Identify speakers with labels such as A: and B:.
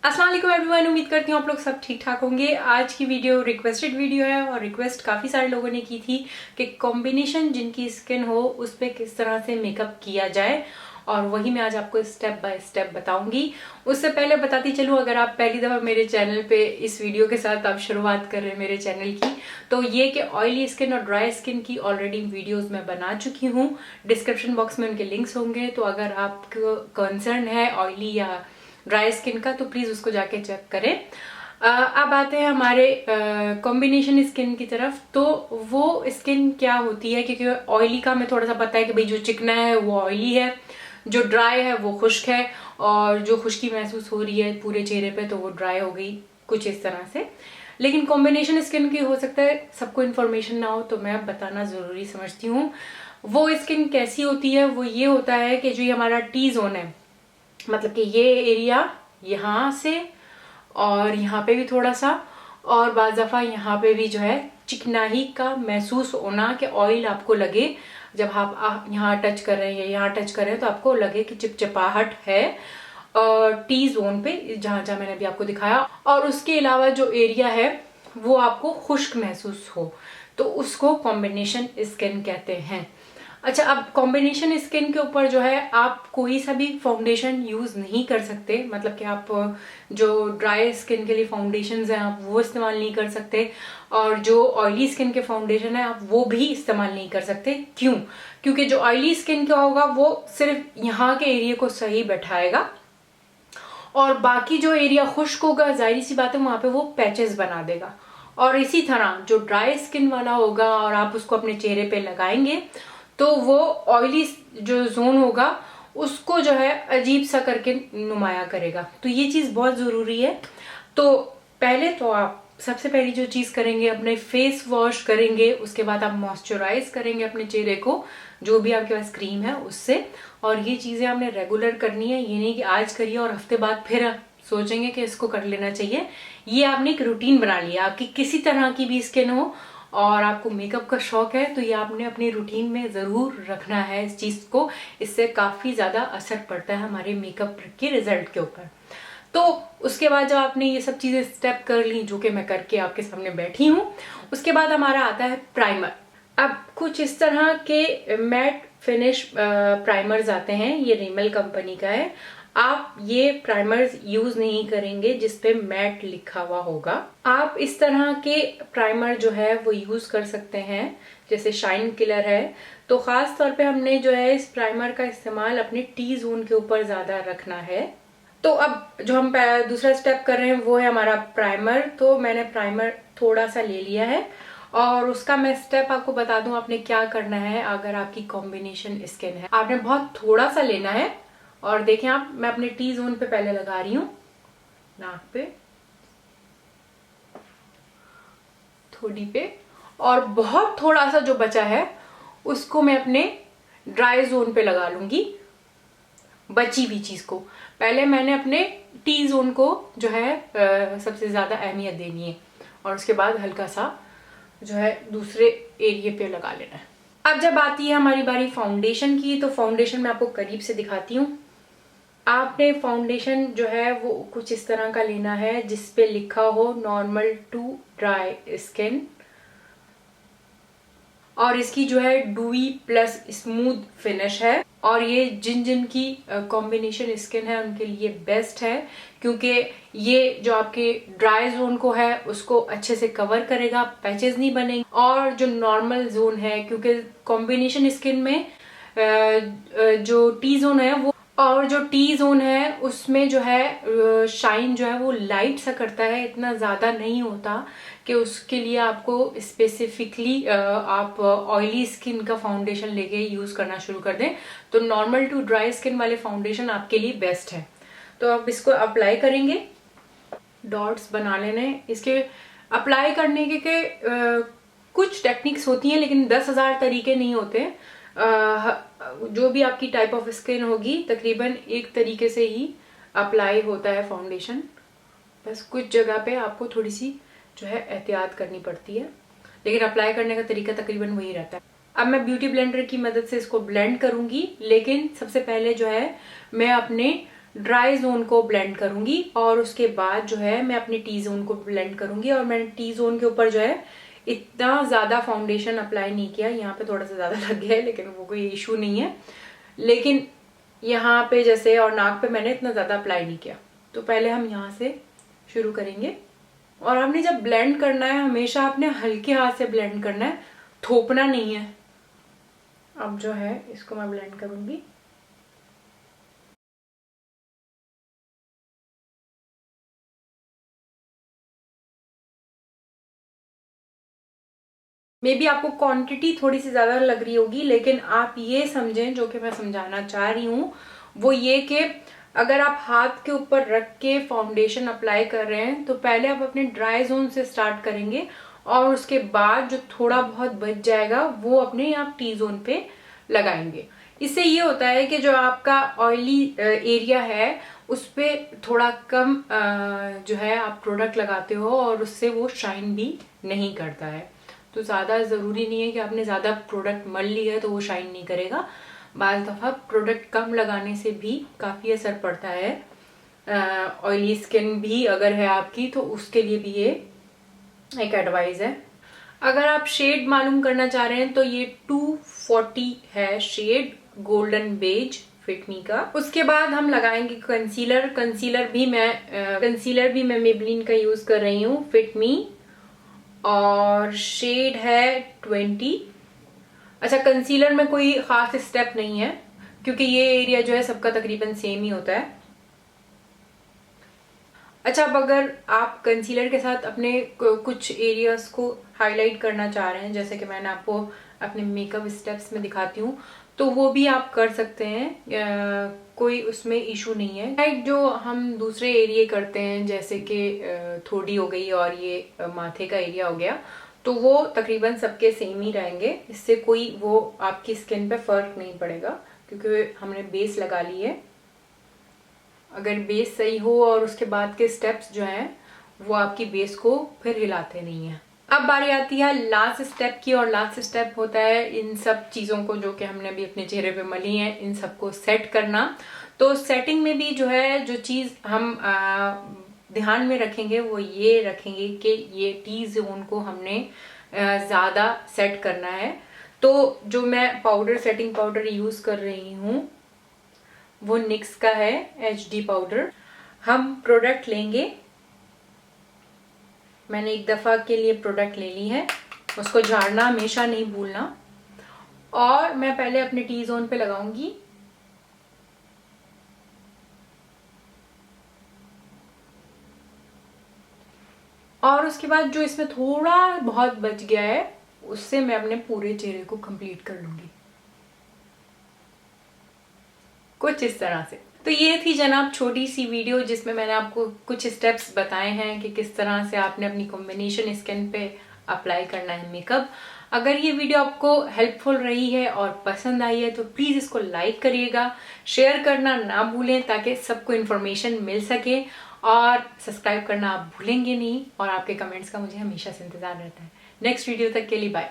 A: अस्सलाम वालेकुम एवरीवन, उम्मीद करती हूँ आप लोग सब ठीक ठाक होंगे। आज की वीडियो रिक्वेस्टेड वीडियो है और रिक्वेस्ट काफ़ी सारे लोगों ने की थी कि कॉम्बिनेशन जिनकी स्किन हो उस पर किस तरह से मेकअप किया जाए, और वही मैं आज आपको स्टेप बाय स्टेप बताऊंगी। उससे पहले बताती चलूँ, अगर आप पहली दफ़ा मेरे चैनल पे इस वीडियो के साथ आप शुरुआत कर रहे हैं मेरे चैनल की, तो ये कि ऑयली स्किन और ड्राई स्किन की ऑलरेडी वीडियोस मैं बना चुकी हूँ। डिस्क्रिप्शन बॉक्स में उनके लिंक्स होंगे, तो अगर आपको कंसर्न है ऑयली या ड्राई स्किन का तो प्लीज उसको जाके चेक करें। अब आते हैं हमारे कॉम्बिनेशन स्किन की तरफ। तो वो स्किन क्या होती है, क्योंकि ऑयली का हमें थोड़ा सा पता है कि भाई जो चिकना है वो ऑयली है, जो ड्राई है वो खुश्क है, और जो खुश्की महसूस हो रही है पूरे चेहरे पे तो वो ड्राई हो गई, कुछ इस तरह से। लेकिन कॉम्बिनेशन स्किन की हो सकता है सबको इन्फॉर्मेशन ना हो, तो मैं अब बताना जरूरी समझती हूँ। वो स्किन कैसी होती है, वो ये होता है कि जो ये हमारा टी जोन है, मतलब कि ये एरिया यहाँ से और यहाँ पे भी थोड़ा सा, और बाज़ दफ़ा यहाँ पे भी जो है चिकनाई का महसूस होना, कि ऑयल आपको लगे जब आप यहाँ टच कर रहे हैं या यहाँ टच कर रहे हैं तो आपको लगे कि चिपचिपाहट है टी जोन पे, जहाँ जहाँ मैंने अभी आपको दिखाया। और उसके अलावा जो एरिया है वो आपको खुश्क महसूस हो, तो उसको कॉम्बिनेशन स्किन कहते हैं। अच्छा, अब कॉम्बिनेशन स्किन के ऊपर जो है आप कोई सा भी फाउंडेशन यूज नहीं कर सकते, मतलब कि आप जो ड्राई स्किन के लिए फाउंडेशन है आप वो इस्तेमाल नहीं कर सकते, और जो ऑयली स्किन के फाउंडेशन है आप वो भी इस्तेमाल नहीं कर सकते। क्यों? क्योंकि जो ऑयली स्किन का होगा वो सिर्फ यहाँ के एरिया को सही बैठाएगा, और बाकी जो एरिया खुश्क होगा जाहिर सी बात है वहां पे वो पैचेस बना देगा। और इसी तरह जो ड्राई स्किन वाला होगा और आप उसको अपने चेहरे पे लगाएंगे तो वो ऑयली जो जोन होगा उसको जो है अजीब सा करके नुमाया करेगा। तो ये चीज बहुत जरूरी है। तो पहले तो आप सबसे पहली जो चीज करेंगे, अपने फेस वॉश करेंगे, उसके बाद आप मॉइस्चराइज करेंगे अपने चेहरे को जो भी आपके पास क्रीम है उससे। और ये चीजें आपने रेगुलर करनी है, ये नहीं कि आज करिए और हफ्ते बाद फिर सोचेंगे कि इसको कर लेना चाहिए। ये आपने एक रूटीन बना लिया। आपकी किसी तरह की भी स्किन हो और आपको मेकअप का शौक है तो ये आपने अपनी रूटीन में जरूर रखना है इस चीज को। इससे काफी ज्यादा असर पड़ता है हमारे मेकअप के रिजल्ट के ऊपर। तो उसके बाद जब आपने ये सब चीजें स्टेप कर ली, जो कि मैं करके आपके सामने बैठी हूँ, उसके बाद हमारा आता है प्राइमर। अब कुछ इस तरह के मैट फिनिश प्राइमर्स आते हैं, ये रिमल कंपनी का है। आप ये प्राइमर्स यूज नहीं करेंगे जिसपे मैट लिखा हुआ होगा। आप इस तरह के प्राइमर जो है वो यूज कर सकते हैं, जैसे शाइन किलर है। तो खास तौर पे हमने जो है इस प्राइमर का इस्तेमाल अपने टी जोन के ऊपर ज्यादा रखना है। तो अब जो हम दूसरा स्टेप कर रहे हैं वो है हमारा प्राइमर। तो मैंने प्राइमर थोड़ा सा ले लिया है और उसका मैं स्टेप आपको बता दूं आपने क्या करना है। अगर आपकी कॉम्बिनेशन स्किन है, आपने बहुत थोड़ा सा लेना है। और देखें आप, मैं अपने टी जोन पे पहले लगा रही हूँ, नाक पे, थोड़ी पे, और बहुत थोड़ा सा जो बचा है उसको मैं अपने ड्राई जोन पे लगा लूंगी। बची हुई चीज को पहले मैंने अपने टी जोन को जो है सबसे ज्यादा अहमियत देनी है, और उसके बाद हल्का सा जो है दूसरे एरिया पे लगा लेना है। अब जब आती है हमारी बारी फाउंडेशन की, तो फाउंडेशन मैं आपको करीब से दिखाती हूँ। आपने फाउंडेशन जो है वो कुछ इस तरह का लेना है जिसपे लिखा हो नॉर्मल टू ड्राई स्किन, और इसकी जो है डूई प्लस स्मूथ फिनिश है। और ये जिन जिन की कॉम्बिनेशन स्किन है उनके लिए बेस्ट है, क्योंकि ये जो आपके ड्राई जोन को है उसको अच्छे से कवर करेगा, पैचेस नहीं बनेंगे। और जो नॉर्मल जोन है, क्योंकि कॉम्बिनेशन स्किन में जो टी जोन है वो, और जो टी जोन है उसमें जो है शाइन जो है वो लाइट सा करता है, इतना ज्यादा नहीं होता कि उसके लिए आपको स्पेसिफिकली आप ऑयली स्किन का फाउंडेशन लेके यूज करना शुरू कर दें। तो नॉर्मल टू ड्राई स्किन वाले फाउंडेशन आपके लिए बेस्ट है। तो आप इसको अप्लाई करेंगे, डॉट्स बना लेने इसके। अप्लाई करने के कुछ टेक्निक्स होती हैं, लेकिन 10,000 तरीके नहीं होते। जो भी आपकी टाइप ऑफ स्किन होगी तकरीबन एक तरीके से ही अप्लाई होता है फाउंडेशन। बस कुछ जगह पे आपको थोड़ी सी जो है एहतियात करनी पड़ती है, लेकिन अप्लाई करने का तरीका तकरीबन वही रहता है। अब मैं ब्यूटी ब्लेंडर की मदद से इसको ब्लेंड करूंगी, लेकिन सबसे पहले जो है मैं अपने ड्राई जोन को ब्लेंड करूंगी और उसके बाद जो है मैं अपने टी जोन को ब्लेंड करूंगी। और मैंने टी जोन के ऊपर जो है इतना ज़्यादा फाउंडेशन अप्लाई नहीं किया, यहाँ पे थोड़ा सा ज़्यादा लग गया है लेकिन वो कोई इशू नहीं है। लेकिन यहाँ पे जैसे और नाक पे मैंने इतना ज़्यादा अप्लाई नहीं किया। तो पहले हम यहाँ से शुरू करेंगे। और आपने जब ब्लेंड करना है हमेशा आपने हल्के हाथ से ब्लेंड करना है, थोपना नहीं है। अब जो है इसको मैं ब्लेंड करूंगी। मे बी आपको क्वांटिटी थोड़ी सी ज्यादा लग रही होगी, लेकिन आप ये समझें जो कि मैं समझाना चाह रही हूँ वो ये कि अगर आप हाथ के ऊपर रख के फाउंडेशन अप्लाई कर रहे हैं तो पहले आप अपने ड्राई जोन से स्टार्ट करेंगे और उसके बाद जो थोड़ा बहुत बच जाएगा वो अपने आप टी जोन पे लगाएंगे। इससे ये होता है कि जो आपका ऑयली एरिया है उस पर थोड़ा कम जो है आप प्रोडक्ट लगाते हो और उससे वो शाइन भी नहीं करता है। तो ज़्यादा ज़रूरी नहीं है कि आपने ज़्यादा प्रोडक्ट मल ली है तो वो शाइन नहीं करेगा। बाज़ दफ़ा प्रोडक्ट कम लगाने से भी काफ़ी असर पड़ता है। ऑयली स्किन भी अगर है आपकी तो उसके लिए भी ये एक एडवाइस है। अगर आप शेड मालूम करना चाह रहे हैं तो ये 240 है शेड, गोल्डन बेज फिट मी का। उसके बाद हम लगाएंगे कंसीलर। कंसीलर भी मैं मेबलिन का यूज कर रही हूँ, फिट मी, और शेड है 20। अच्छा, कंसीलर में कोई खास स्टेप नहीं है क्योंकि ये एरिया जो है सबका तकरीबन सेम ही होता है। अच्छा, अब अगर आप कंसीलर के साथ अपने कुछ एरियाज को हाईलाइट करना चाह रहे हैं, जैसे कि मैंने आपको अपने मेकअप स्टेप्स में दिखाती हूँ, तो वो भी आप कर सकते हैं, कोई उसमें इशू नहीं है। लाइक जो हम दूसरे एरिया करते हैं जैसे कि थोड़ी हो गई और ये माथे का एरिया हो गया, तो वो तकरीबन सबके सेम ही रहेंगे। इससे कोई वो आपकी स्किन पे फर्क नहीं पड़ेगा क्योंकि हमने बेस लगा ली है। अगर बेस सही हो और उसके बाद के स्टेप्स जो हैं वो आपकी बेस को फिर हिलाते नहीं है। अब बारी आती है लास्ट स्टेप की, और लास्ट स्टेप होता है इन सब चीज़ों को जो कि हमने अभी अपने चेहरे पे मली हैं इन सबको सेट करना। तो सेटिंग में भी जो है जो चीज़ हम ध्यान में रखेंगे वो ये रखेंगे कि ये टी जोन को हमने ज़्यादा सेट करना है। तो जो मैं पाउडर, सेटिंग पाउडर यूज़ कर रही हूँ वो निक्स का है HD पाउडर। हम प्रोडक्ट लेंगे, मैंने एक दफ़ा के लिए प्रोडक्ट ले ली है, उसको झाड़ना हमेशा नहीं भूलना। और मैं पहले अपने टी जोन पे लगाऊंगी, और उसके बाद जो इसमें थोड़ा बहुत बच गया है उससे मैं अपने पूरे चेहरे को कंप्लीट कर लूंगी, कुछ इस तरह से। तो ये थी जनाब छोटी सी वीडियो जिसमें मैंने आपको कुछ स्टेप्स बताए हैं कि किस तरह से आपने अपनी कॉम्बिनेशन स्किन पे अप्लाई करना है मेकअप। अगर ये वीडियो आपको हेल्पफुल रही है और पसंद आई है तो प्लीज़ इसको लाइक करिएगा, शेयर करना ना भूलें ताकि सबको इन्फॉर्मेशन मिल सके, और सब्सक्राइब करना आप भूलेंगे नहीं, और आपके कमेंट्स का मुझे हमेशा से इंतज़ार रहता है। नेक्स्ट वीडियो तक के लिए बाय।